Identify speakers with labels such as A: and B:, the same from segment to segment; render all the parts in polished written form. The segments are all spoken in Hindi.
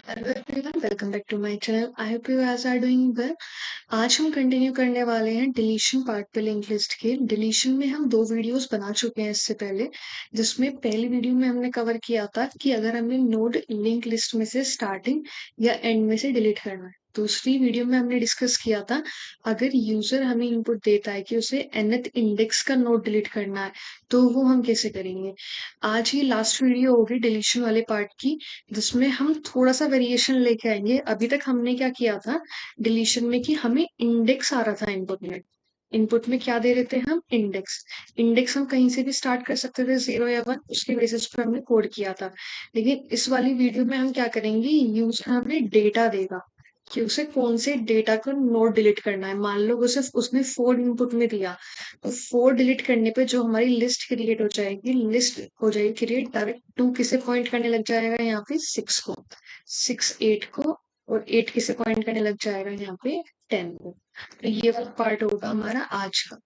A: Hello everyone, welcome back to my channel. I hope you guys are doing well. आज हम कंटिन्यू करने वाले हैं डिलीशन पार्ट पे लिंक लिस्ट के। डिलीशन में हम दो वीडियोस बना चुके हैं इससे पहले, जिसमें पहली वीडियो में हमने कवर किया था कि अगर हमें नोड लिंक लिस्ट में से स्टार्टिंग या एंड में से डिलीट करना है। दूसरी वीडियो में हमने डिस्कस किया था अगर यूजर हमें इनपुट देता है कि उसे nth इंडेक्स का नोड डिलीट करना है तो वो हम कैसे करेंगे। आज ही लास्ट वीडियो होगी डिलीशन वाले पार्ट की, जिसमें हम थोड़ा सा वेरिएशन लेके आएंगे। अभी तक हमने क्या किया था डिलीशन में कि हमें इंडेक्स आ रहा था इनपुट में। इनपुट में क्या दे रहे थे हम? इंडेक्स। इंडेक्स हम कहीं से भी स्टार्ट कर सकते थे, 0 या 1, उसके बेसिस पे हमने कोड किया था। लेकिन इस वाली वीडियो में हम क्या करेंगे, यूजर हमें डेटा देगा कि उसे कौन से डेटा का नोड डिलीट करना है। मान लो वो सिर्फ उसने 4 इनपुट में दिया, तो 4 डिलीट करने पे जो हमारी लिस्ट क्रिएट हो जाएगी, लिस्ट हो जाएगी क्रिएट डायरेक्ट। 2 किसे पॉइंट करने लग जाएगा यहाँ पे? 6 को। 6 8 को, और 8 किसे पॉइंट करने लग जाएगा यहाँ पे? 10 को। तो ये वाला पार्ट होगा हमारा आज का।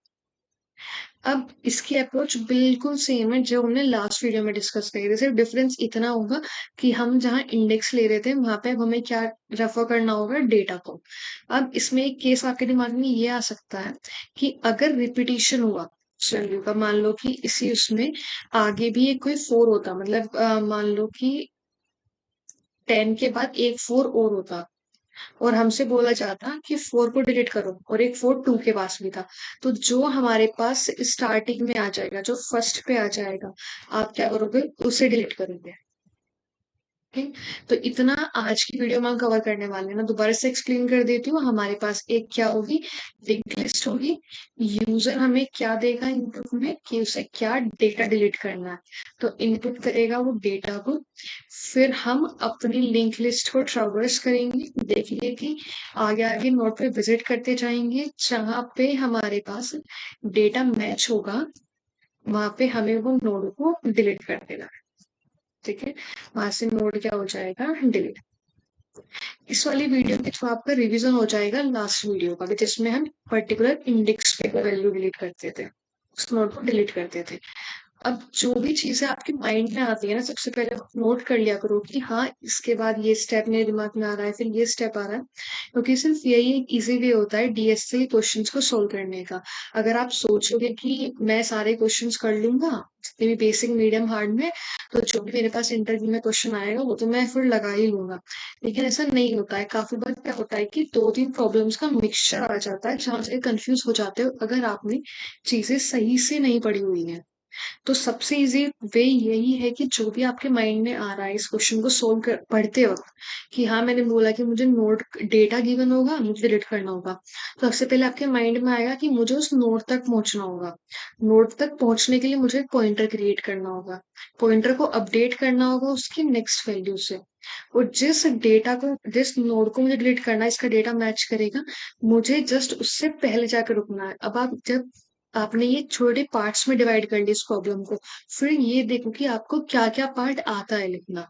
A: अब इसकी अप्रोच बिल्कुल सेम है जो हमने लास्ट वीडियो में डिस्कस करी थी, सिर्फ डिफरेंस इतना होगा कि हम जहाँ इंडेक्स ले रहे थे वहां पे अब हमें क्या रेफर करना होगा? डेटा को। अब इसमें एक केस आपके दिमाग में ये आ सकता है कि अगर रिपीटिशन हुआ वैल्यू का, मान लो कि इसी उसमें आगे भी एक कोई 4 होता, मतलब मान लो कि 10 के बाद एक 4 और होता, और हमसे बोला जाता कि 4 को डिलीट करो, और एक 4 2 के पास भी था, तो जो हमारे पास स्टार्टिंग में आ जाएगा, जो फर्स्ट पे आ जाएगा, आप क्या करोगे? उसे डिलीट करोगे। ठीक। तो इतना आज की वीडियो में हम कवर करने वाले हैं ना। दोबारा से एक्सप्लेन कर देती हूँ। हमारे पास एक क्या होगी? लिंक लिस्ट होगी। यूजर हमें क्या देगा इनपुट में कि उसे क्या डेटा डिलीट करना है, तो इनपुट करेगा वो डेटा को। फिर हम अपनी लिंक लिस्ट को ट्रावर्स करेंगे, देखेंगे कि आगे आगे नोड पे विजिट करते जाएंगे, जहां पे हमारे पास डेटा मैच होगा वहां पे हमें वो नोड को डिलीट कर देना है। ठीक है। वहां से नोड क्या हो जाएगा? डिलीट। इस वाली वीडियो में जो आपका रिवीजन हो जाएगा लास्ट वीडियो का, जिसमें हम पर्टिकुलर इंडेक्स पे वैल्यू डिलीट करते थे, उस नोड को डिलीट करते थे। अब जो भी चीजें आपके माइंड में आती है ना, सबसे पहले नोट कर लिया करो कि हाँ इसके बाद ये स्टेप मेरे दिमाग में आ रहा है, फिर ये स्टेप आ रहा है। क्योंकि सिर्फ यही एक इजी वे होता है डीएसए क्वेश्चंस को सोल्व करने का। अगर आप सोचोगे कि मैं सारे क्वेश्चंस कर लूंगा, जितने भी बेसिक मीडियम हार्ड में, तो जो भी मेरे पास इंटरव्यू में क्वेश्चन आएगा वो तो मैं फिर लगा ही लूंगा। लेकिन ऐसा नहीं होता है। काफी बार क्या होता है कि 2 3 प्रॉब्लम्स का मिक्सचर आ जाता है, जहां से कंफ्यूज हो जाते हो अगर आपने चीजें सही से नहीं पढ़ी हुई हैं। तो सबसे इजी वे यही है कि जो भी आपके माइंड में आ रहा है इस क्वेश्चन को सोल्व कर पढ़ते वक्त, कि हाँ मैंने बोला कि मुझे नोड डेटा गिवन होगा, मुझे डिलीट करना होगा, तो सबसे पहले आपके माइंड में आएगा कि मुझे उस नोड तक पहुंचना होगा। नोड तक पहुंचने के लिए मुझे एक पॉइंटर क्रिएट करना होगा, पॉइंटर को अपडेट करना होगा उसकी नेक्स्ट वैल्यू से। और जिस नोड को मुझे डिलीट करना है, इसका डेटा मैच करेगा, मुझे जस्ट उससे पहले जाकर रुकना है। अब आप जब आपने ये छोटे पार्ट्स में डिवाइड कर लिया इस प्रॉब्लम को, फिर ये देखो कि आपको क्या क्या पार्ट आता है लिखना,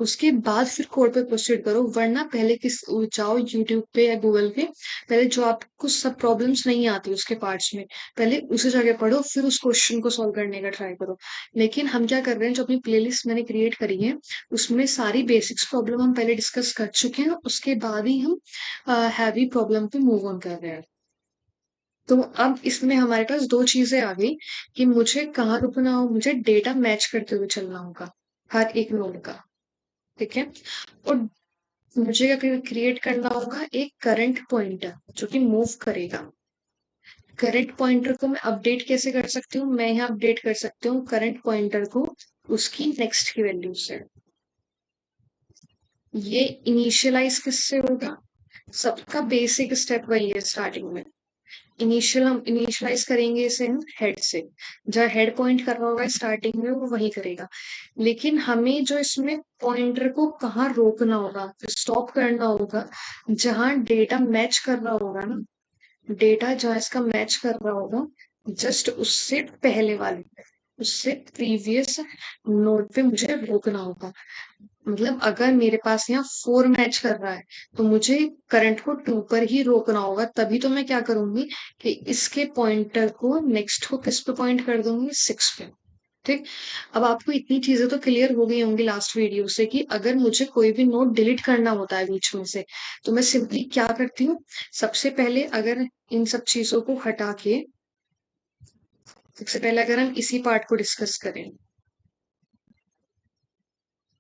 A: उसके बाद फिर कोड पे प्रोसीड करो। वरना पहले जाओ यूट्यूब पे या गूगल पे, पहले जो आपको सब प्रॉब्लम्स नहीं आती उसके पार्ट्स में, पहले उसे जाके पढ़ो, फिर उस क्वेश्चन को सॉल्व करने का ट्राई करो। लेकिन हम क्या कर रहे हैं, जो अपनी प्लेलिस्ट मैंने क्रिएट करी है उसमें सारी बेसिक्स प्रॉब्लम हम पहले डिस्कस कर चुके हैं, उसके बाद ही हम हैवी प्रॉब्लम पे मूव ऑन कर रहे हैं। तो अब इसमें हमारे पास दो चीजें आ गई कि मुझे कहाँ रुकना हो, मुझे डेटा मैच करते हुए चलना होगा हर एक नोड का। ठीक है। और मुझे क्या क्रिएट करना होगा? एक करंट पॉइंटर जो कि मूव करेगा। करंट पॉइंटर को मैं अपडेट कैसे कर सकती हूँ? मैं यहाँ अपडेट कर सकती हूँ करंट पॉइंटर को उसकी नेक्स्ट की वैल्यू से। ये इनिशियलाइज किससे होगा? सबका बेसिक स्टेप वही है स्टार्टिंग में। हम इनिशियलाइज करेंगे इसे हम हेड से। जहाँ हेड पॉइंट कर रहा होगा स्टार्टिंग में वो वही करेगा। लेकिन हमें जो इसमें पॉइंटर को कहाँ रोकना होगा, स्टॉप करना होगा, जहां डेटा मैच कर रहा होगा ना, डेटा जहां इसका मैच कर रहा होगा, जस्ट उससे पहले वाले, उससे प्रीवियस नोड पे मुझे रोकना होगा। मतलब अगर मेरे पास यहाँ 4 मैच कर रहा है, तो मुझे करंट को 2 पर ही रोकना होगा। तभी तो मैं क्या करूंगी कि इसके पॉइंटर को नेक्स्ट को किस पे पॉइंट कर दूंगी? 6 पे। ठीक। अब आपको इतनी चीजें तो क्लियर हो गई होंगी लास्ट वीडियो से कि अगर मुझे कोई भी नोट डिलीट करना होता है बीच में से, तो मैं सिंपली क्या करती हूँ। सबसे पहले अगर इन सब चीजों को हटा के, सबसे पहले अगर हम इसी पार्ट को डिस्कस करें,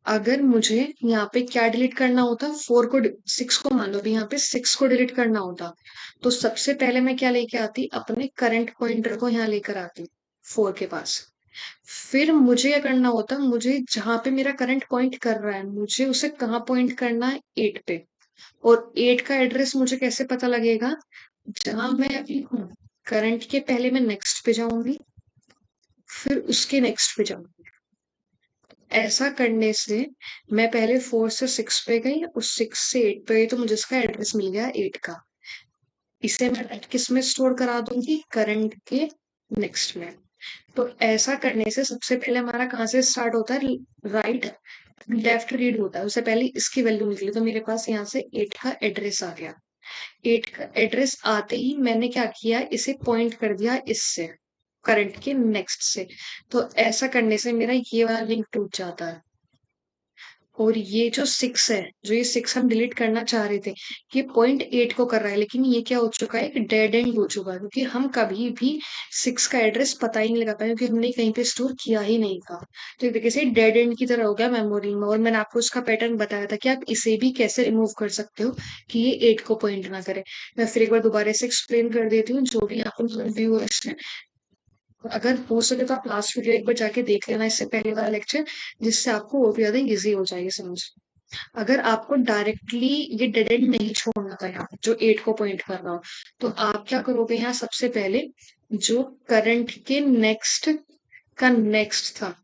A: अगर मुझे यहाँ पे क्या डिलीट करना होता, 6 को मान लो भी, यहाँ पे 6 को डिलीट करना होता, तो सबसे पहले मैं क्या लेके आती, अपने करंट पॉइंटर को यहाँ लेकर आती 4 के पास। फिर मुझे क्या करना होता, मुझे जहां पे मेरा करंट पॉइंट कर रहा है, मुझे उसे कहाँ पॉइंट करना है, 8 पे। और 8 का एड्रेस मुझे कैसे पता लगेगा, जहां मैं अभी हूँ, करंट के पहले मैं नेक्स्ट पे जाऊंगी, फिर उसके नेक्स्ट पे जाऊंगी। ऐसा करने से मैं पहले 4 से 6 पे गई और 6 से 8 पे गई, तो मुझे इसका एड्रेस मिल गया 8 का। इसे मैं किस में स्टोर करा दूंगी, करंट के नेक्स्ट में। तो ऐसा करने से सबसे पहले हमारा कहाँ से स्टार्ट होता है, राइट लेफ्ट रीड होता है, उससे पहले इसकी वैल्यू निकली, तो मेरे पास यहाँ से 8 का एड्रेस आ गया। 8 का एड्रेस आते ही मैंने क्या किया, इसे पॉइंट कर दिया इससे, करंट के नेक्स्ट से। तो ऐसा करने से मेरा ये वाला लिंक टूट जाता है। और ये जो 6 है, जो ये 6 हम डिलीट करना चाह रहे थे, ये पॉइंट 8 को कर रहा है, लेकिन ये क्या हो चुका है, एक डेड एंड हो चुका है, क्योंकि हम कभी भी 6 का एड्रेस पता ही नहीं लगा पाए, क्योंकि हमने कहीं पे स्टोर किया ही नहीं था। तो एक तरीके से डेड एंड की तरह हो गया मेमोरी में। और मैंने आपको उसका पैटर्न बताया था कि आप इसे भी कैसे रिमूव कर सकते हो कि ये 8 को पॉइंट ना करे। मैं फिर एक बार दोबारा से एक्सप्लेन कर देती हूँ, जो भी आपको व्यूअर्स है, अगर हो सके तो आप लास्ट वीडियो एक बार जाके देख लेना, इससे पहले वाला लेक्चर, जिससे आपको और भी ज्यादा इजी हो जाएगी समझ। अगर आपको डायरेक्टली ये डेड एंड नहीं छोड़ना था यहाँ जो 8 को पॉइंट कर रहा हो, तो आप क्या करोगे, यहाँ सबसे पहले जो करंट के नेक्स्ट का नेक्स्ट था,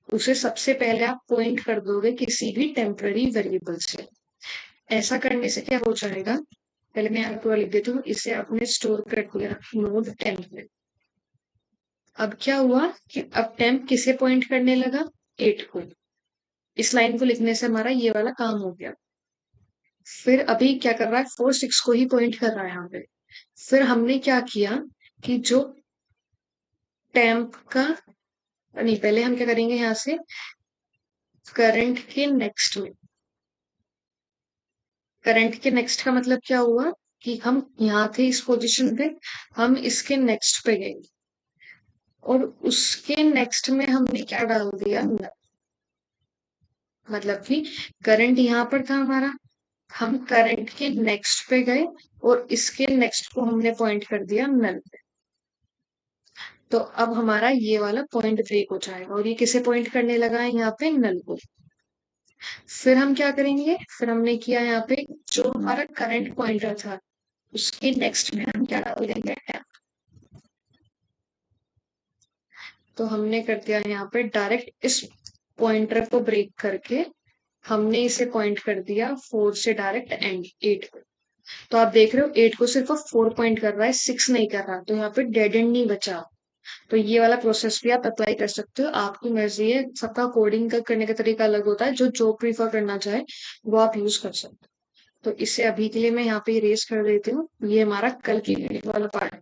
A: उसे सबसे पहले आप पॉइंट कर दोगे किसी भी टेम्पररी वेरिएबल से। ऐसा करने से क्या हो जाएगा, पहले मैं आपको लिख देती हूँ, इसे आपने स्टोर कर दिया नोड टेम्प। अब क्या हुआ कि अब टेम्प किसे पॉइंट करने लगा, 8 को। इस लाइन को लिखने से हमारा ये वाला काम हो गया। फिर अभी क्या कर रहा है, 4 6 को ही पॉइंट कर रहा है यहाँ पे। फिर हमने क्या किया कि जो टेम्प का, नहीं पहले हम क्या करेंगे, यहाँ से करंट के नेक्स्ट में, करंट के नेक्स्ट का मतलब क्या हुआ कि हम यहाँ थे इस पोजीशन पे, हम इसके नेक्स्ट पे गए, और उसके नेक्स्ट में हमने क्या डाल दिया, मतलब कि करंट यहाँ पर था हमारा, हम करंट के नेक्स्ट पे गए, और इसके नेक्स्ट को हमने पॉइंट कर दिया नल पे। तो अब हमारा ये वाला पॉइंट ब्रेक हो जाएगा, और ये किसे पॉइंट करने लगा है, यहाँ पे नल को। फिर हम क्या करेंगे, फिर हमने किया यहाँ पे जो हमारा करंट पॉइंटर था, उसके नेक्स्ट में हम क्या डाल देंगे, टैप। तो हमने कर दिया यहाँ पे डायरेक्ट इस पॉइंटर को ब्रेक करके, हमने इसे पॉइंट कर दिया 4 से डायरेक्ट एंड 8 पे। तो आप देख रहे हो 8 को सिर्फ 4 पॉइंट कर रहा है, 6 नहीं कर रहा, तो यहाँ पे डेड एंड नहीं बचा। तो ये वाला प्रोसेस भी आप अप्लाई कर सकते हो, आपकी मर्जी है, सबका कोडिंग का करने का तरीका अलग होता है, जो जो प्रीफर करना चाहे वो आप यूज कर सकते हो। तो इसे अभी के लिए मैं यहाँ पे इरेज कर देती हूँ, ये हमारा कल की वीडियो वाला पार्ट।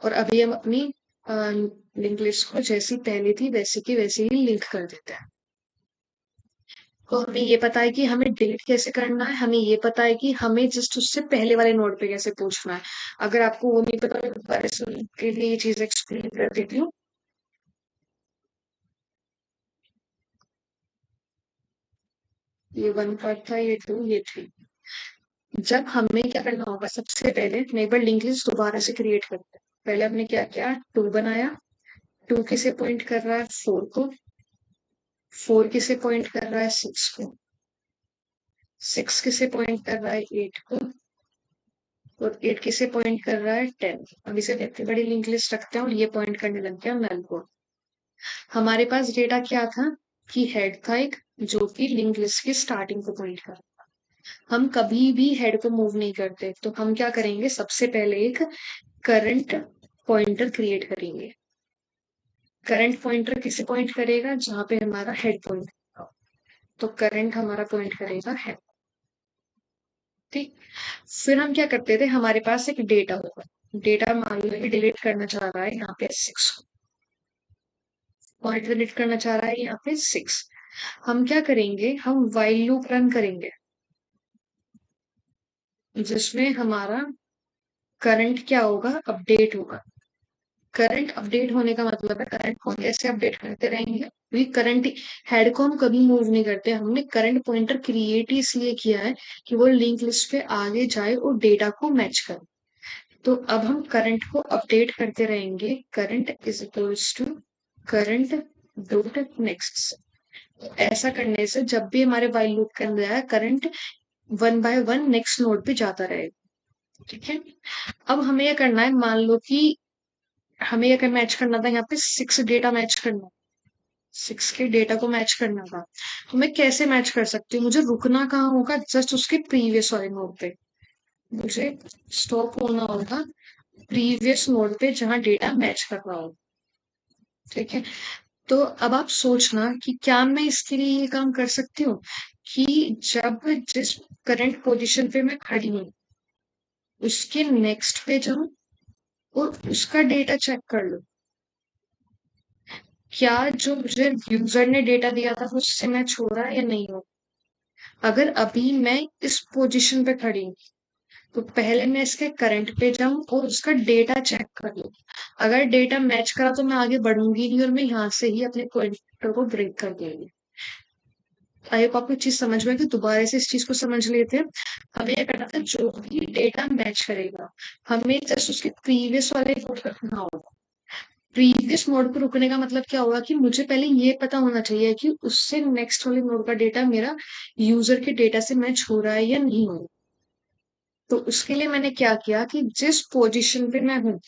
A: और अभी हम अपनी लिंक लिस्ट को जैसी पहले थी वैसे की वैसे ही लिंक कर देते हैं। तो हमें ये पता है कि हमें डिलीट कैसे करना है, हमें ये पता है कि हमें जस्ट उससे पहले वाले नोड पे कैसे पूछना है। अगर आपको वो नहीं पता तो दोबारा से के लिए ये चीज एक्सप्लेन कर देती हूँ। ये 1 पार्ट था, ये 2, ये 3। जब हमें क्या करना होगा, सबसे पहले मैं एक बार लिंक लिस्ट दोबारा से क्रिएट करते हैं। पहले हमने क्या किया, 2 बनाया, 2 किसे पॉइंट कर रहा है, 4 को। 4 किसे पॉइंट कर रहा है, 6 को। 6 किसे पॉइंट कर रहा है, 8 को। और 8 किसे पॉइंट कर रहा है, 10। अब इसे इतनी बड़ी लिंक लिस्ट रखते हैं, और ये पॉइंट करने लग गया नल को। हमारे पास डेटा क्या था, कि हेड था एक, जो कि लिंक लिस्ट की स्टार्टिंग को पॉइंट कर। हम कभी भी हेड को मूव नहीं करते, तो हम क्या करेंगे, सबसे पहले एक करंट पॉइंटर क्रिएट करेंगे। करंट पॉइंटर किसे पॉइंट करेगा, जहां पे हमारा हेड पॉइंट, तो करंट हमारा पॉइंट करेगा हेड। ठीक। फिर हम क्या करते थे, हमारे पास एक डेटा होगा, डेटा मान लो कि डिलीट करना चाह रहा है यहाँ पे 6, पॉइंट डिलीट करना चाह रहा है यहाँ पे 6। हम क्या करेंगे, हम व्हाइल लूप रन करेंगे जिसमें हमारा करंट क्या होगा, अपडेट होगा। करंट अपडेट होने का मतलब है करंट को कैसे अपडेट करते रहेंगे, क्योंकि करंट हेड को हम कभी मूव नहीं करते, हमने करंट पॉइंटर क्रिएट ही इसलिए किया है कि वो लिंक लिस्ट पे आगे जाए और डेटा को मैच करे। तो अब हम करंट को अपडेट करते रहेंगे, current is equals to current dot next. ऐसा करने से जब भी हमारे व्हाइल लूप के अंदर आया current one by one next node पे जाता रहेगा। ठीक है, अब हमें यह करना है, मान लो कि हमें अगर मैच करना था यहाँ पे 6 डेटा मैच करना, 6 के डेटा को मैच करना था, तो मैं कैसे मैच कर सकती हूँ, मुझे रुकना कहाँ होगा, जस्ट उसके प्रीवियस वाले नोड पे मुझे स्टॉप होना होगा, प्रीवियस नोड पे जहां डेटा मैच कर रहा हो। ठीक है, तो अब आप सोचना कि क्या मैं इसके लिए ये काम कर सकती हूँ कि जब जिस करंट पोजीशन पे मैं खड़ी हूँ उसके नेक्स्ट पे जाऊं और उसका डेटा चेक कर लूं, क्या जो मुझे यूजर ने डेटा दिया था उससे मैच हो रहा है या नहीं हो। अगर अभी मैं इस पोजीशन पे खड़ी हूँ तो पहले मैं इसके करंट पे जाऊं और उसका डेटा चेक कर लूं। अगर डेटा मैच करा तो मैं आगे बढ़ूंगी नहीं और मैं यहाँ से ही अपने पॉइंटर को ब्रेक कर दूंगी। आई होप आपको चीज समझ में, कि दोबारा से इस चीज को समझ लेते हैं। हमें ये करना था, जो भी डेटा मैच करेगा हमें जस्ट उसके प्रीवियस वाले नोड पर रखना होगा। प्रीवियस नोड पर रुकने का मतलब क्या होगा कि मुझे पहले ये पता होना चाहिए कि उससे नेक्स्ट वाले नोड का डेटा मेरा यूजर के डेटा से मैच हो रहा है या नहीं हो रहा। तो उसके लिए मैंने क्या किया कि जिस पोजीशन पे मैं हूँ,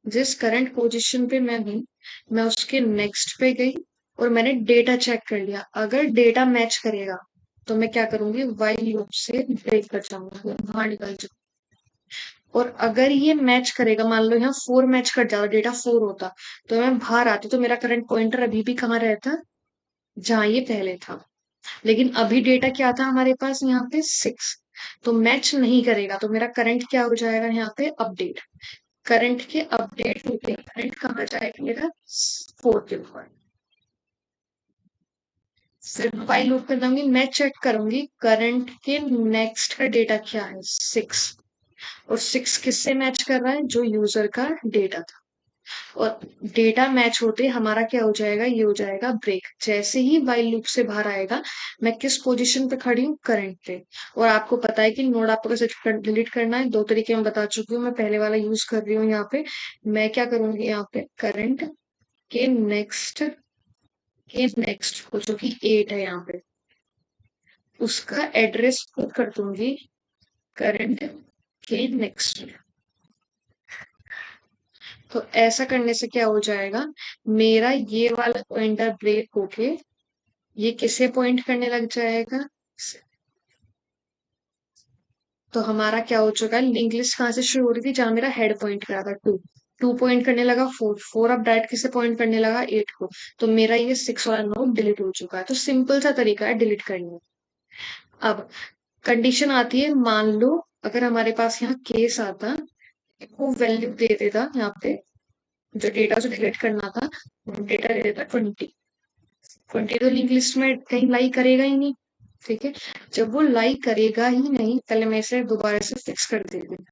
A: जिस करंट पोजीशन पे मैं हूँ, मैं उसके नेक्स्ट पे गई और मैंने डेटा चेक कर लिया। अगर डेटा मैच करेगा तो मैं क्या करूंगी, व्हाइल लूप से ब्रेक कर जाऊंगी, बाहर निकल जाऊंगी। और अगर ये मैच करेगा, मान लो यहाँ 4 मैच कर जाता, डेटा 4 होता, तो मैं बाहर आती तो मेरा करंट पॉइंटर अभी भी कहाँ रहता, जहां ये पहले था। लेकिन अभी डेटा क्या था हमारे पास यहाँ पे 6, तो मैच नहीं करेगा, तो मेरा करंट क्या हो जाएगा यहाँ पे, अपडेट। करंट के अपडेट होते करंट कहाँ जाएगा मेरा, 4 के ऊपर। फिर व्हाइल लूप कर दूंगी, मैं चेक करूंगी करंट के नेक्स्ट का डेटा क्या है, 6। और 6 किससे मैच कर रहा है, जो यूजर का डेटा था। और डेटा मैच होते हमारा क्या हो जाएगा, ये हो जाएगा ब्रेक। जैसे ही व्हाइल लूप से बाहर आएगा, मैं किस पोजीशन पे खड़ी हूँ, करंट पे। और आपको पता है कि नोड आपको कैसे डिलीट करना है, 2 तरीके मैं बता चुकी हूँ, मैं पहले वाला यूज कर रही हूँ यहाँ पे। मैं क्या करूंगी, यहाँ पे करंट के नेक्स्ट को, जो कि 8 है यहाँ पे, उसका एड्रेस पुट कर दूंगी करंट के नेक्स्ट। तो ऐसा करने से क्या हो जाएगा, मेरा ये वाला पॉइंटर ब्रेक होके ये किसे पॉइंट करने लग जाएगा। तो हमारा क्या हो चुका है, लिंक लिस्ट कहाँ से शुरू हो रही थी, जहां मेरा हेड पॉइंट करा था 2, 2 पॉइंट करने लगा 4, 4 अब डायरेक्ट किसे पॉइंट करने लगा, 8 को। तो मेरा ये 6 वाला नोड डिलीट हो चुका है। तो सिंपल सा तरीका है डिलीट करने का। अब कंडीशन आती है, मान लो अगर हमारे पास यहाँ केस आता, वो वैल्यू दे देता यहाँ पे, जो डेटा से डिलीट करना था, डेटा दे देता 20। 20 तो लिंक लिस्ट में कहीं लाई करेगा ही नहीं। ठीक है, जब वो लाई करेगा ही नहीं, पहले मैं इसे दोबारा से फिक्स कर देती हूँ,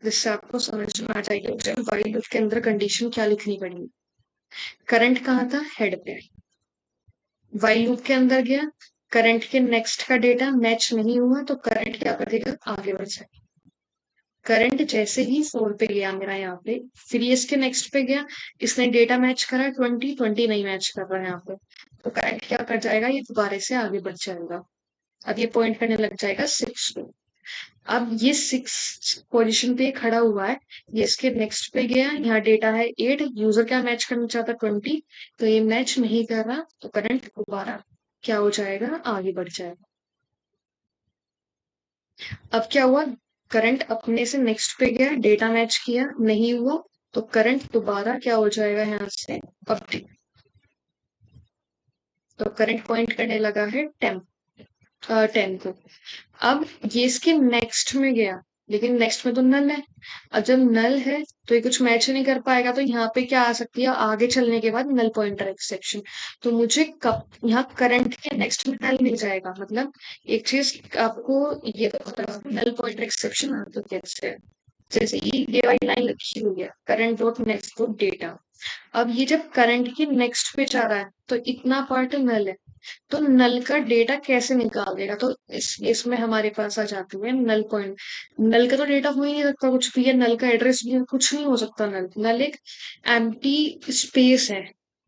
A: जिससे आपको समझ में आ जाएगी जब व्हाइल लूप के अंदर कंडीशन क्या लिखनी पड़ेगी। करंट कहाँ था, हेड पे। व्हाइल लूप के अंदर गया, करंट के नेक्स्ट का डेटा मैच नहीं हुआ, तो करंट क्या करेगा, आगे बढ़ जाएगा। करंट जैसे ही 4 पे गया मेरा यहाँ पे, फिर ये इसके नेक्स्ट पे गया, इसने डेटा मैच करा 20, 20 नहीं मैच कर रहा है यहाँ पे, तो करंट क्या कर जाएगा, ये दोबारा से आगे बढ़ जाएगा। अब ये पॉइंट करने लग जाएगा 6 पे। अब ये 6 पोजीशन पे खड़ा हुआ है, ये इसके नेक्स्ट पे गया, यहाँ डेटा है 8, यूजर क्या मैच करना चाहता 20, तो ये मैच नहीं कर रहा, तो करंट दोबारा क्या हो जाएगा, आगे बढ़ जाएगा। अब क्या हुआ, करंट अपने से नेक्स्ट पे गया, डेटा मैच किया नहीं हुआ, तो करंट दोबारा क्या हो जाएगा, यहाँ से अपडेट। तो करंट पॉइंट करने लगा है 10 को। अब ये इसके नेक्स्ट में गया, लेकिन नेक्स्ट में तो नल है। अब जब नल है तो ये कुछ मैच नहीं कर पाएगा, तो यहाँ पे क्या आ सकती है आगे चलने के बाद नल पॉइंटर एक्सेप्शन। तो मुझे कब यहाँ करंट के नेक्स्ट में नल मिल जाएगा, मतलब एक चीज आपको ये पता है, नल पॉइंटर एक्सेप्शन तो कैसे है। जैसे ये वाली लाइन लिखी हुई है, current dot next dot data. अब ये जब करंट की नेक्स्ट पे जा रहा है तो इतना पार्ट नल है, तो नल का डेटा कैसे निकाल देगा, तो इसमें हमारे पास आ जाती है नल पॉइंट। नल का तो डेटा हो ही नहीं सकता कुछ भी, है नल का एड्रेस भी कुछ नहीं हो सकता। नल नल एक एम्प्टी स्पेस है,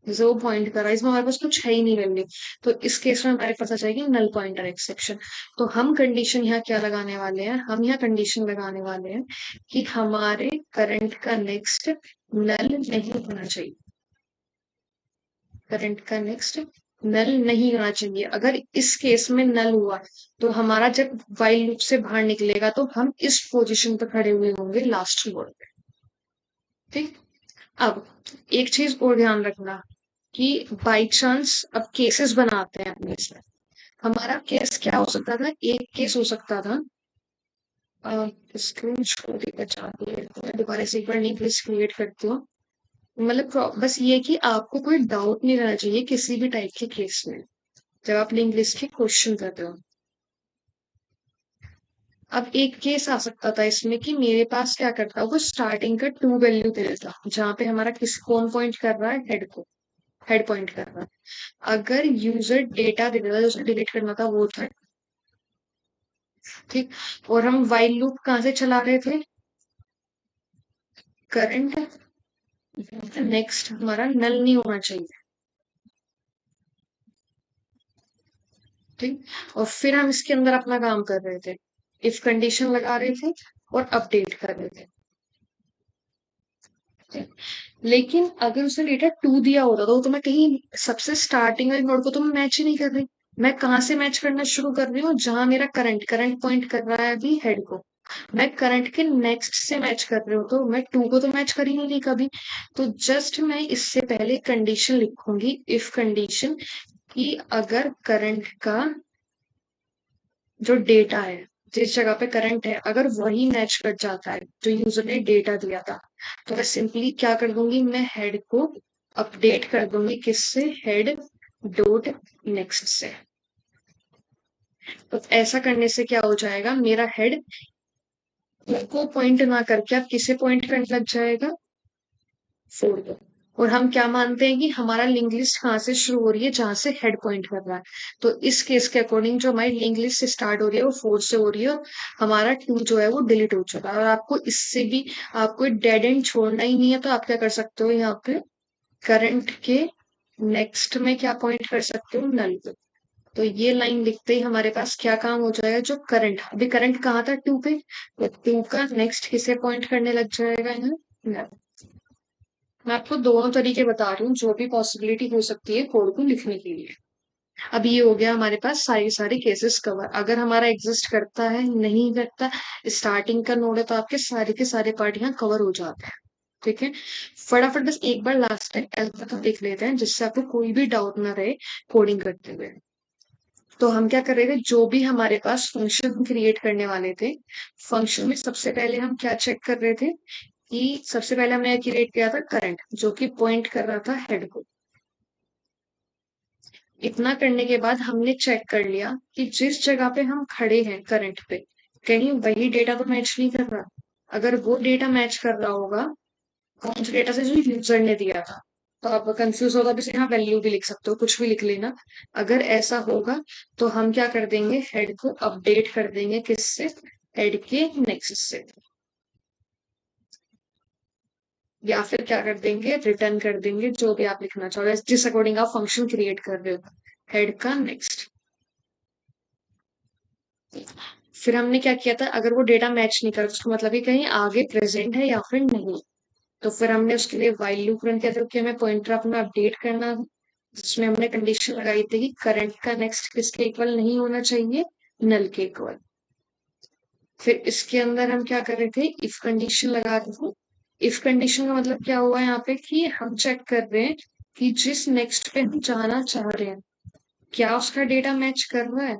A: जैसे वो पॉइंट कर रहा है, इसमें हमारे पास कुछ है ही नहीं वैल्यू। तो इस केस में हमारे पास आ जाएगी नल पॉइंटर एक्सेप्शन। तो हम कंडीशन यहाँ क्या लगाने वाले हैं, हम यहाँ कंडीशन लगाने वाले हैं कि हमारे करंट का नेक्स्ट नल नहीं होना चाहिए। करंट का नेक्स्ट नल नहीं होना चाहिए। अगर इस केस में नल हुआ तो हमारा जब वाइल लूप से बाहर निकलेगा तो हम इस पोजीशन पर खड़े हुए होंगे लास्ट नोड पे। ठीक। अब एक चीज और ध्यान रखना कि बाई चांस अब केसेस बनाते हैं अपने इसमें। हमारा केस क्या हो सकता था, एक केस हो सकता था स्क्रीन छोटी बचाती है, मैं दोबारा से एक बार न्यू पेज क्रिएट करती हूँ। मतलब बस ये कि आपको कोई डाउट नहीं रहना चाहिए किसी भी टाइप के केस में जब आप लिंक लिस्ट के क्वेश्चन करते हो। अब एक केस आ सकता था इसमें कि मेरे पास क्या करता है, वो स्टार्टिंग का टू वैल्यू दे देता जहां पे हमारा किस कौन पॉइंट कर रहा है, हेड को, हेड पॉइंट कर रहा है। अगर यूजर डेटा दे देता जो उसे डिलीट करना था वो था। ठीक। और हम वाइल लूप कहाँ से चला रहे थे, करंट नेक्स्ट हमारा नल नहीं होना चाहिए। ठीक। और फिर हम इसके अंदर अपना काम कर रहे थे, इफ कंडीशन लगा रहे थे और अपडेट कर रहे थे। लेकिन अगर उसने डेटा टू दिया होता तो मैं कहीं सबसे स्टार्टिंग वाले नोड को तो मैं मैच ही नहीं कर रही। मैं कहाँ से मैच करना शुरू कर रही हूँ, जहां मेरा करंट करंट पॉइंट कर रहा है अभी हेड को। मैं करंट के नेक्स्ट से मैच कर रही हूँ, तो मैं टू को तो मैच कर ही नहीं कभी। तो जस्ट मैं इससे पहले कंडीशन लिखूंगी, इफ कंडीशन, कि अगर करंट का जो डेटा है, जिस जगह पे करंट है, अगर वही मैच कर जाता है जो यूजर ने डेटा दिया था, तो मैं सिंपली क्या कर दूंगी, मैं हेड को अपडेट कर दूंगी किससे, हेड डॉट नेक्स्ट से। तो ऐसा करने से क्या हो जाएगा, मेरा हेड को पॉइंट ना करके आप किसे पॉइंट करने लग जाएगा, फोर को। और हम क्या मानते हैं कि हमारा लिंक लिस्ट कहाँ से शुरू हो रही है, जहां से हेड पॉइंट कर रहा है। तो इस केस के अकॉर्डिंग जो हमारी लिंक लिस्ट से स्टार्ट हो रही है वो फोर से हो रही है, और हमारा टू जो है वो डिलीट हो चुका है। और आपको इससे भी आपको डेड एंड छोड़ना ही नहीं है, तो आप क्या कर सकते हो, यहाँ पे करंट के नेक्स्ट में क्या पॉइंट कर सकते हो, नल पे। तो ये लाइन लिखते ही हमारे पास क्या काम हो जाएगा, जो करंट अभी करंट कहाँ था, टू पे, तो टू का नेक्स्ट किसे पॉइंट करने लग जाएगा यहाँ, नल। मैं आपको दोनों तरीके बता रही हूँ जो भी पॉसिबिलिटी हो सकती है कोड को लिखने के लिए। अब ये हो गया हमारे पास सारी सारी केसेस कवर। अगर हमारा एग्जिस्ट करता है नहीं करता, स्टार्टिंग का नोड है, तो आपके सारे के सारे पार्ट यहाँ कवर हो जाते हैं। ठीक है। फटाफट बस एक बार लास्ट टाइम एल्गोरिथम देख लेते हैं जिससे आपको कोई भी डाउट ना रहे कोडिंग करते हुए। तो हम क्या कर रहे थे, जो भी हमारे पास फंक्शन क्रिएट करने वाले थे, फंक्शन में सबसे पहले हम क्या चेक कर रहे थे कि सबसे पहले हमने क्रिएट किया था करंट, जो कि पॉइंट कर रहा था हेड को। इतना करने के बाद हमने चेक कर लिया कि जिस जगह पे हम खड़े हैं करंट पे, कहीं वही डेटा तो मैच नहीं कर रहा। अगर वो डेटा मैच कर रहा होगा कौन से डेटा से, जो यूजर ने दिया था, तो आप कंफ्यूज होगा भी, यहाँ वैल्यू भी लिख सकते हो, कुछ भी लिख लेना। अगर ऐसा होगा तो हम क्या कर देंगे, हेड को अपडेट कर देंगे किससे, हेड के नेक्स्ट से। या फिर क्या कर देंगे, रिटर्न कर देंगे, जो भी आप लिखना चाहो जिस अकॉर्डिंग आप फंक्शन क्रिएट कर रहे हो, हेड का नेक्स्ट। फिर हमने क्या किया था, अगर वो डेटा मैच नहीं कर उसका मतलब ये कहीं आगे प्रेजेंट है या फिर नहीं। तो फिर हमने उसके लिए वाइल लूप रन किया था कि हमें पॉइंटर अपना अपडेट करना है, जिसमें हमने कंडीशन लगाई थी कि करंट का नेक्स्ट किसके इक्वल नहीं होना चाहिए, नल के इक्वल। फिर इसके अंदर हम क्या कर रहे थे, इफ कंडीशन लगा रहे थे। इफ कंडीशन का मतलब क्या हुआ यहाँ पे, कि हम चेक कर रहे हैं कि जिस नेक्स्ट पे हम जाना चाह रहे हैं क्या उसका डेटा मैच कर रहा है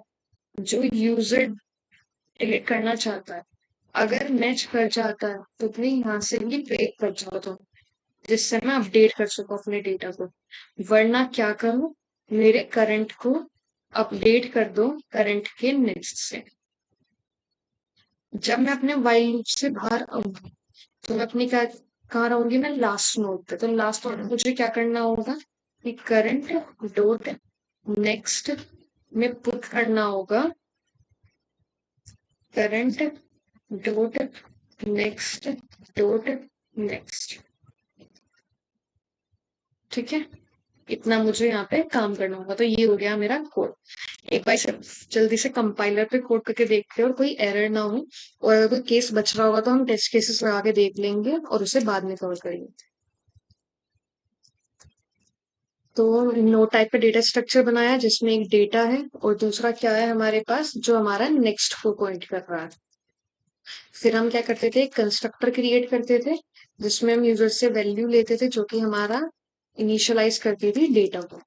A: जो यूजर डिलीट करना चाहता है। अगर मैच कर जाता है तो भाई यहाँ से भी ब्रेक कर जाओ तुम, जिससे मैं अपडेट कर सकूं अपने डेटा को। वरना क्या करूं, मेरे करंट को अपडेट कर दो करंट के नेक्स्ट से। जब मैं अपने वाइल लूप से बाहर आऊंगी तो मैं अपनी क्या कहाँ रहूंगी, मैं लास्ट नोड पे। तो लास्ट नोड पे मुझे क्या करना होगा कि करंट डॉट नेक्स्ट में पुट करना होगा current dot next dot next. ठीक है, इतना मुझे यहाँ पे काम करना होगा। तो ये हो गया मेरा कोड। एक बार जल्दी से कंपाइलर पे कोड करके देखते हैं और कोई एरर ना हो। और अगर कोई केस बच रहा होगा तो हम टेस्ट केसेस लगा के देख लेंगे और उसे बाद में कवर करेंगे। तो नो टाइप का डेटा स्ट्रक्चर बनाया जिसमें एक डेटा है और दूसरा क्या है हमारे पास, जो हमारा नेक्स्ट को पॉइंट कर रहा है। फिर हम क्या करते थे, कंस्ट्रक्टर क्रिएट करते थे जिसमें हम यूजर से वैल्यू लेते थे जो कि हमारा इनिशियलाइज करती थी डेटा को।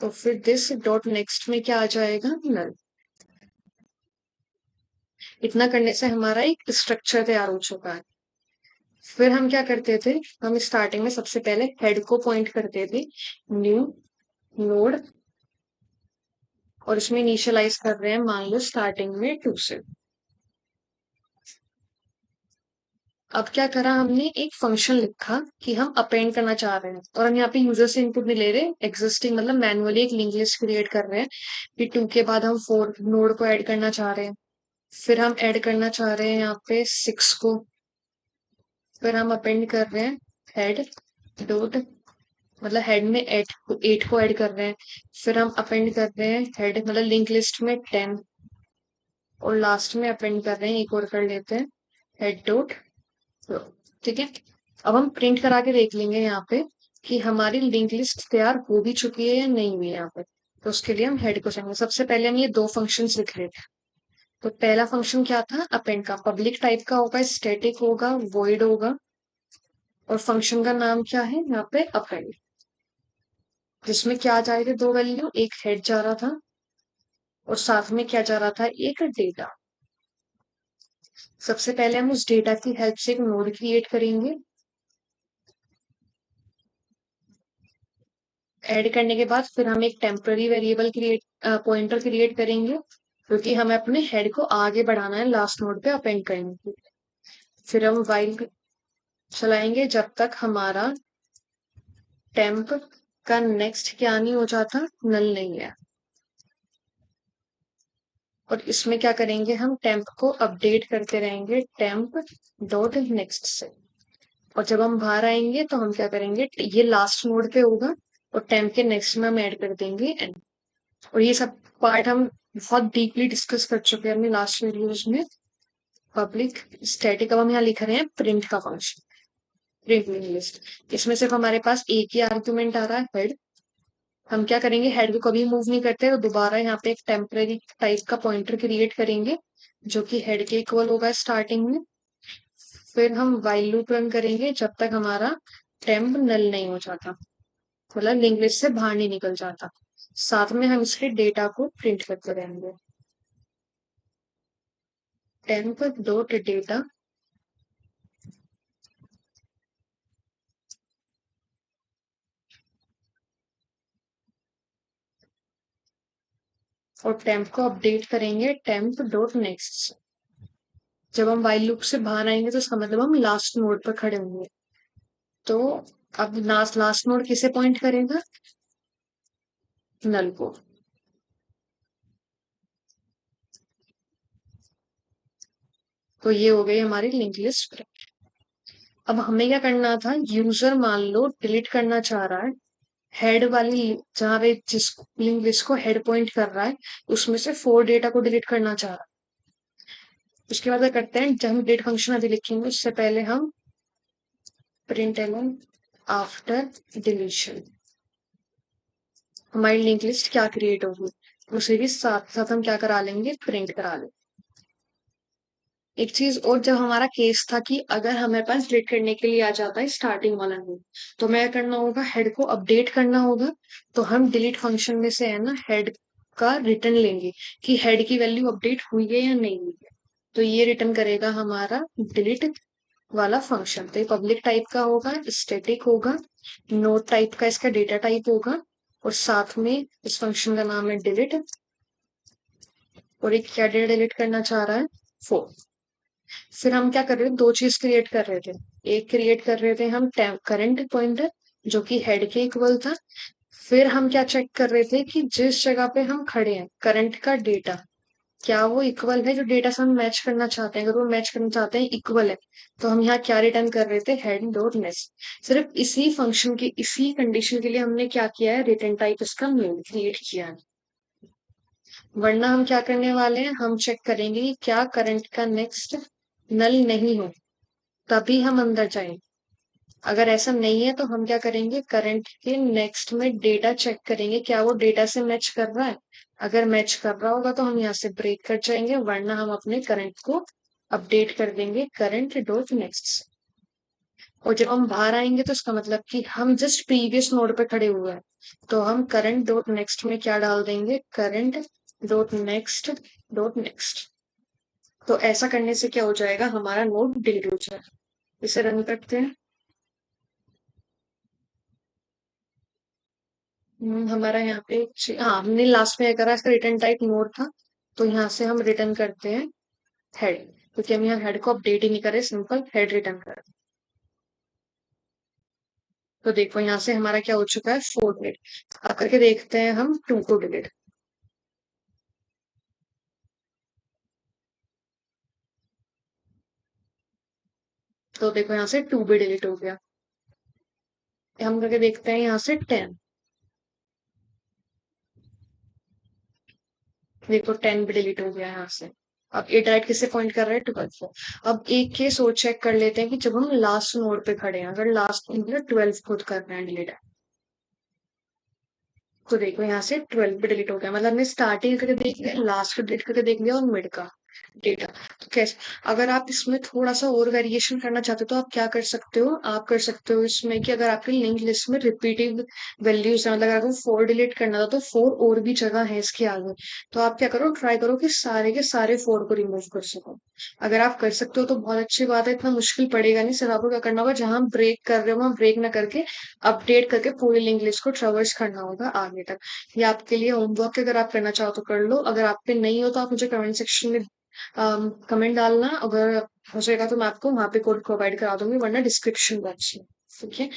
A: तो फिर दिस डॉट नेक्स्ट में क्या आ जाएगा, नल। इतना करने से हमारा एक स्ट्रक्चर तैयार हो चुका है। फिर हम क्या करते थे, हम स्टार्टिंग में सबसे पहले हेड को पॉइंट करते थे, न्यू नोड, और इसमें इनिशियलाइज कर रहे हैं मान लो स्टार्टिंग में 2 से। अब क्या करा हमने, एक फंक्शन लिखा कि हम अपेंड करना चाह रहे हैं और हम यहाँ पे यूजर से इनपुट नहीं ले रहे, एग्जिस्टिंग मतलब मैनुअली एक लिंक लिस्ट क्रिएट कर रहे हैं कि 2 के बाद हम 4 नोड को ऐड करना चाह रहे हैं। फिर हम ऐड करना चाह रहे हैं यहाँ पे 6 को। फिर हम अपेंड कर रहे हैं हेड डॉट, मतलब हेड में 8 को ऐड कर रहे हैं। फिर हम अपेंड कर रहे हैं हेड मतलब लिंक लिस्ट में 10, और लास्ट में अपेंड कर रहे हैं, एक और कर लेते हैं, हेड डॉट। ठीक है, अब हम प्रिंट करा के देख लेंगे यहाँ पे कि हमारी लिंक लिस्ट तैयार हो भी चुकी है या नहीं हुई है यहाँ पे। तो उसके लिए हम हेड को चाहिए। सबसे पहले हम ये दो फंक्शंस लिख लेते हैं। तो पहला फंक्शन क्या था, अपेंड का, पब्लिक टाइप का होगा, स्टैटिक होगा, वॉइड होगा, और फंक्शन का नाम क्या है यहाँ पे, अपेंड। जिसमें क्या जा रहे थे, दो वैल्यू, एक हेड जा रहा था और साथ में क्या जा रहा था, एक डेटा। सबसे पहले हम उस डेटा की हेल्प से एक नोड क्रिएट करेंगे। ऐड करने के बाद फिर हम एक temporary variable create pointer create करेंगे क्योंकि हमें अपने हेड को आगे बढ़ाना है, लास्ट नोड पे अपेंड करेंगे। फिर हम व्हाइल चलाएंगे जब तक हमारा टेम्प का नेक्स्ट क्या नहीं हो जाता, नल नहीं है। और इसमें क्या करेंगे, हम टेम्प को अपडेट करते रहेंगे टेम्प डॉट नेक्स्ट से। और जब हम बाहर आएंगे तो हम क्या करेंगे, ये लास्ट नोड पे होगा और टेम्प के नेक्स्ट में हम ऐड कर देंगे एन। और ये सब पार्ट हम बहुत डीपली डिस्कस कर चुके हैं अपने लास्ट वीडियोज में। पब्लिक स्टैटिक, अब हम यहाँ लिख रहे हैं प्रिंट का फंक्शन, प्रिंट लिस्ट। इसमें सिर्फ हमारे पास एक ही आर्ग्यूमेंट आ रहा है, हेड। हम क्या करेंगे, हेड को कभी मूव नहीं करते, तो दोबारा यहाँ पे एक टेम्परेरी टाइप का पॉइंटर क्रिएट करेंगे जो कि हेड के इक्वल होगा स्टार्टिंग में। फिर हम व्हाइल लूप रन करेंगे जब तक हमारा टेम्प नल नहीं हो जाता, मतलब लिंक लिस्ट से बाहर नहीं निकल जाता। साथ में हम इसके डेटा को प्रिंट करते रहेंगे, टेम्प डॉट डेटा। और टेम्प को अपडेट करेंगे टेम्प डॉट नेक्स्ट। जब हम व्हाइल लूप से बाहर आएंगे तो इसका मतलब हम लास्ट नोड पर खड़े होंगे। तो अब लास्ट नोड किसे पॉइंट करेगा, नल को। तो ये हो गई हमारी लिंक लिस्ट। अब हमें क्या करना था, यूजर मान लो डिलीट करना चाह रहा है हेड वाली, जहां पे जिस लिंक लिस्ट को हेड पॉइंट कर रहा है उसमें से 4 डेटा को डिलीट करना चाह रहा है। उसके बाद क्या करते हैं, जब हम डिलीट फंक्शन अभी लिखेंगे उससे पहले हम प्रिंट एलन आफ्टर डिलीशन, हमारी लिंक लिस्ट क्या क्रिएट होगी उसे भी साथ साथ हम क्या करा लेंगे, प्रिंट करा लेंगे। एक चीज और, जब हमारा केस था कि अगर हमें पास डिलीट करने के लिए आ जाता है स्टार्टिंग वाला नोड, तो मैं करना होगा, हेड को अपडेट करना होगा। तो हम डिलीट फंक्शन में से है ना हेड का रिटर्न लेंगे कि हेड की वैल्यू अपडेट हुई है या नहीं हुई है। तो ये रिटर्न करेगा हमारा डिलीट वाला फंक्शन। तो ये पब्लिक टाइप का होगा, स्टैटिक होगा, नोट टाइप का इसका डेटा टाइप होगा, और साथ में इस फंक्शन का नाम है डिलीट, और एक क्या डेटा डिलीट करना चाह रहा है, 4। फिर हम क्या कर रहे थे, दो चीज क्रिएट कर रहे थे। एक क्रिएट कर रहे थे हम करंट पॉइंटर जो कि हेड के इक्वल था। फिर हम क्या चेक कर रहे थे कि जिस जगह पे हम खड़े हैं करंट का डेटा क्या वो इक्वल है जो डेटा से हम मैच करना चाहते हैं। अगर वो मैच करना चाहते हैं, इक्वल है, तो हम यहाँ क्या रिटर्न कर रहे थे, हेड डॉट नेक्स्ट। सिर्फ इसी फंक्शन की इसी कंडीशन के लिए हमने क्या किया है, रिटर्न टाइप इसका मेन क्रिएट किया है। वरना हम क्या करने वाले हैं, हम चेक करेंगे कि क्या करंट का नेक्स्ट नल नहीं हो, तभी हम अंदर जाएंगे। अगर ऐसा नहीं है तो हम क्या करेंगे, करंट के नेक्स्ट में डेटा चेक करेंगे क्या वो डेटा से मैच कर रहा है। अगर मैच कर रहा होगा तो हम यहाँ से ब्रेक कर जाएंगे, वरना हम अपने करंट को अपडेट कर देंगे करंट डॉट नेक्स्ट। और जब हम बाहर आएंगे तो इसका मतलब कि हम जस्ट प्रीवियस नोड पे खड़े हुए हैं, तो हम करंट डॉट नेक्स्ट में क्या डाल देंगे, current dot next dot next. तो ऐसा करने से क्या हो जाएगा, हमारा नोड डिलीट हो जाएगा। इसे रन करते हैं। हमारा यहाँ पे हाँ, हमने लास्ट में करा, इसका रिटर्न टाइप नोड था, तो यहाँ से हम रिटर्न करते हैं हेड, क्योंकि हम यहाँ हेड को अपडेट ही नहीं करे, सिंपल हेड रिटर्न कर। तो देखो यहाँ से हमारा क्या हो चुका है, 4 डिलीट। अब करके देखते हैं हम 2 को डिलीट। तो देखो यहाँ से 2 भी डिलीट हो गया। हम करके देखते हैं यहाँ से 10। देखो 10 भी डिलीट हो गया यहाँ से। अब ये डायरेक्ट किससे पॉइंट कर रहा है, 12 को। अब एक केस और चेक कर लेते हैं कि जब हम लास्ट नोड पे खड़े हैं, अगर लास्ट नोड 12 खुद कर रहे हैं डिलीट, तो देखो यहाँ से 12 भी डिलीट हो गया। मतलब हमने स्टार्टिंग करके देख लिया, लास्ट का डिलीट करके देख लिया, और मिड का डेटा। तो कैसे, अगर आप इसमें थोड़ा सा और वेरिएशन करना चाहते हो तो आप क्या कर सकते हो, आप कर सकते हो इसमें कि अगर आपकी लिंक लिस्ट में रिपीटिव वैल्यूज है, मतलब अगर आपको 4 डिलीट करना था तो 4 और भी जगह है इसके आगे, तो आप क्या करो, ट्राई करो कि सारे के सारे 4 को रिमूव कर सको। अगर आप कर सकते हो तो बहुत अच्छी बात है, इतना मुश्किल पड़ेगा नहीं। सिर्फ आपको क्या करना होगा, जहां ब्रेक कर रहे हो वहां ब्रेक ना करके अपडेट करके पूरी लिंक लिस्ट को ट्रेवर्स करना होगा आगे तक। ये आपके लिए होमवर्क, अगर आप करना चाहो तो कर लो। अगर आप पे नहीं हो तो आप मुझे कमेंट सेक्शन में कमेंट डालना। अगर हो जाएगा तो मैं आपको वहां पे कोड प्रोवाइड करा दूंगी, वरना डिस्क्रिप्शन बॉक्स में। ठीक है।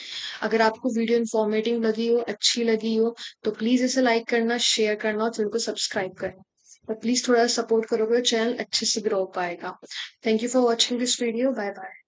A: अगर आपको वीडियो इन्फॉर्मेटिव लगी हो, अच्छी लगी हो, तो प्लीज इसे लाइक करना, शेयर करना, और चैनल को सब्सक्राइब करना। और प्लीज थोड़ा सपोर्ट करोगे, चैनल अच्छे से ग्रो पाएगा। Thank you for watching this video. Bye bye.